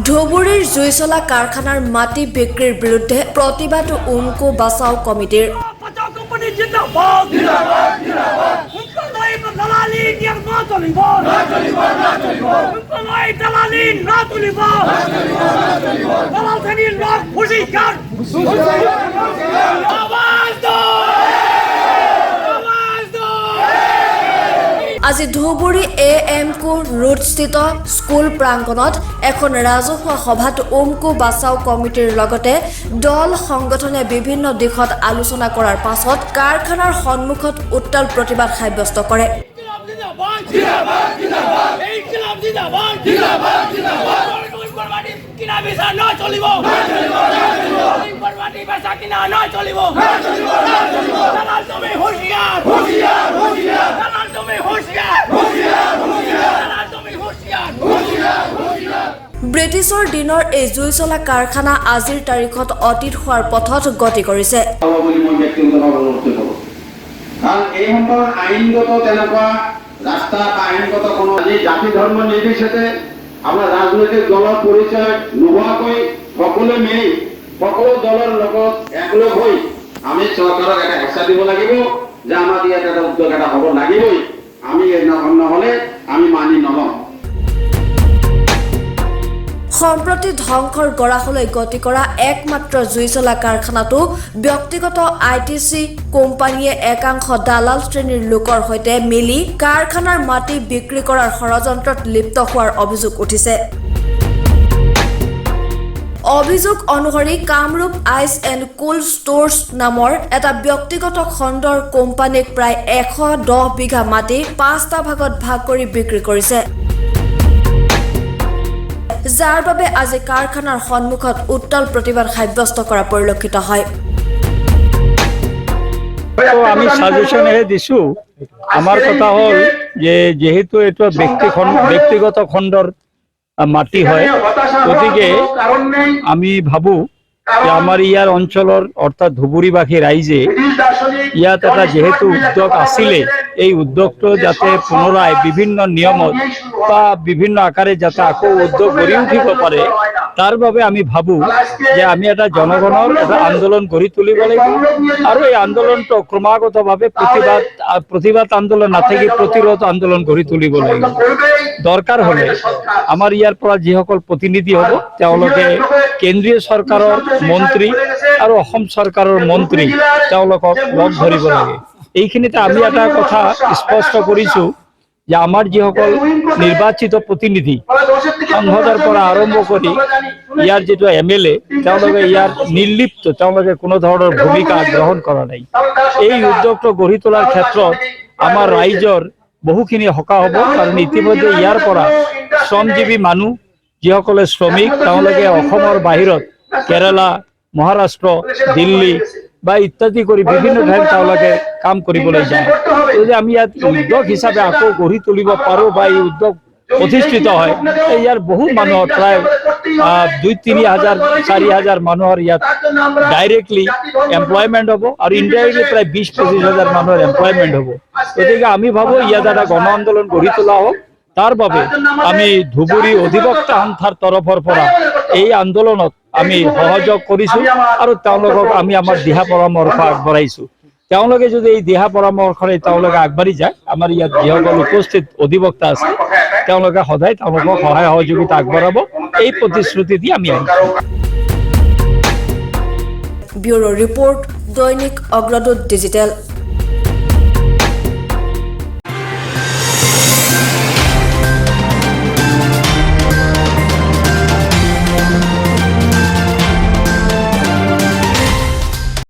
ধুবুৰীৰ জুইচলা কাৰখানাৰ মাটি বিক্ৰীৰ বিৰুদ্ধে প্ৰতিবাদ উমকো বাচাও কমিটিৰ আজি ধুবুৰী AMCO ৰোডস্থিত স্কুল প্ৰাংগণত এখন ৰাজহুৱা সভাত উমকো বাচাও কমিটিৰ লগতে দল সংগঠনে বিভিন্ন দিশত আলোচনা কৰাৰ পাছত কাৰখানাৰ সন্মুখত উত্তাল প্ৰতিবাদ সাব্যস্ত কৰে। ব্ৰিটিছৰ দিনৰ এই জুইচলা কাৰখানা আজিৰ তাৰিখত অতীত হোৱাৰ পথত গতি কৰিছে। ৰাস্তা বা আইনগত কোনো জাতি ধৰ্ম নিৰ্বিশেষে আমৰা ৰাজনৈতিক দলেৰ পৰিচয় নোহোৱাকৈ সকলে মিলি সকলো দলৰ লগত একলগ হৈ আমি চৰকাৰক এটা হেঁচা দিব লাগিব যে আমাৰ ইয়াত এটা উদ্যোগ এটা হ'ব লাগিবই, আমি নহ'লে আমি মানি নলওঁ। সম্প্ৰতি ধ্বংসৰ গৰাহলৈ গতি কৰা একমাত্ৰ জুইচলা কাৰখানাটো ব্যক্তিগত ITC কোম্পানীয়ে একাংশ দালাল শ্ৰেণীৰ লোকৰ সৈতে মিলি কাৰখানাৰ মাটি বিক্ৰী কৰাৰ ষড়যন্ত্ৰত লিপ্ত হোৱাৰ অভিযোগ উঠিছে। অভিযোগ অনুসৰি Kamrup ice and cold stores নামৰ এটা ব্যক্তিগত খণ্ডৰ কোম্পানীক প্ৰায় 110 বিঘা মাটি 5টা ভাগত ভাগ কৰি বিক্ৰী কৰিছে, যাৰ বাবে আজি কাৰখানাৰ সন্মুখত উত্তাল প্ৰতিবাদ সাব্যস্ত কৰা পৰিলক্ষিত হয়। আমি সাজেশনহে দিছো, আমাৰ কথা হ'ল যে যেহেতু এটা ব্যক্তিগত খণ্ডৰ মাটি হয়, গতিকে আমি ভাবো যে আমাৰ ইয়াৰ অঞ্চলৰ অৰ্থাৎ ধুবুৰীবাসী ৰাইজে ইয়াত এটা যেহেতু উদ্যোগ আছিলে, এই উদ্যোগটো যাতে পুনরায় বিভিন্ন নিয়মত বা বিভিন্ন আকারে যাতে আকৌ উদ্যোগ গড়ি উঠিব পাৰে, তাৰ বাবে আমি ভাবো যে আমি এটা জনগণৰ এটা আন্দোলন গঢ়ি তুলিব লাগিব আৰু এই আন্দোলনটো ক্ৰমাগতভাৱে প্ৰতিবাদ আন্দোলন নাথাকি প্ৰতিৰোধ আন্দোলন গঢ়ি তুলিব লাগিব। দৰকাৰ হলে আমাৰ ইয়াৰ পৰা যিসকল প্ৰতিনিধি হ'ব তেওঁলোকে কেন্দ্ৰীয় চৰকাৰৰ মন্ত্ৰী আৰু অসম চৰকাৰৰ মন্ত্ৰী তেওঁলোকক লগ ধৰিব লাগে। এইখিনিতে আমি এটা কথা স্পষ্ট কৰিছো যে আমাৰ যিসকল নিৰ্বাচিত প্ৰতিনিধি সংসদৰ পৰা আৰম্ভ কৰি ইয়াৰ যিটো MLA তেওঁলোকে ইয়াৰ নিৰ্লিপ্ত, তেওঁলোকে কোনো ধৰণৰ ভূমিকা গ্ৰহণ কৰা নাই। এই উদ্যোগটো গঢ়ি তোলাৰ ক্ষেত্ৰত আমাৰ ৰাইজৰ বহুখিনি সকাহ হ'ব, কাৰণ ইতিমধ্যে ইয়াৰ পৰা শ্ৰমজীৱী মানুহ যিসকলে শ্ৰমিক তেওঁলোকে অসমৰ বাহিৰত কেৰালা, মহাৰাষ্ট্ৰ, দিল্লী বা ইত্যাদি কৰি বিভিন্ন ঠাইত তেওঁলোকে কাম কৰিবলৈ যায়। যদি আমি ইয়াত উদ্যোগ হিচাপে আকৌ গঢ়ি তুলিব পাৰোঁ বা এই উদ্যোগ প্ৰতিষ্ঠিত হয়, ইয়াৰ বহু মানুহৰ প্ৰায় 2-3 হাজাৰ 4 হাজাৰ মানুহৰ ইয়াত ডাইৰেক্টলি এমপ্লয়মেণ্ট হ'ব আৰু ইনডাইৰেক্টলি প্ৰায় 20-25 হাজাৰ মানুহৰ এমপ্লয়মেণ্ট হ'ব। গতিকে আমি ভাবোঁ ইয়াত এটা গণ আন্দোলন গঢ়ি তোলা হওক। তাৰ বাবে আমি ধুবুৰী অধিবক্তা সন্থাৰ তৰফৰ পৰা এই আন্দোলনত আমি সহযোগ কৰিছো আৰু তেওঁলোকক আমি আমাৰ দিহা পৰামৰ্শ আগবঢ়াইছো। তেওঁলোকে যদি এই দিহা পৰামৰ্শৰে তেওঁলোকে আগবাঢ়ি যায়, আমাৰ ইয়াত যিসকল উপস্থিত অধিবক্তা আছে তেওঁলোকে সদায় তেওঁলোকক সহায় সহযোগিতা আগবঢ়াব, এই প্ৰতিশ্ৰুতি দি আমি আহিছো। ব্যুৰো ৰিপৰ্ট, দৈনিক অগ্ৰদূত ডিজিটেল।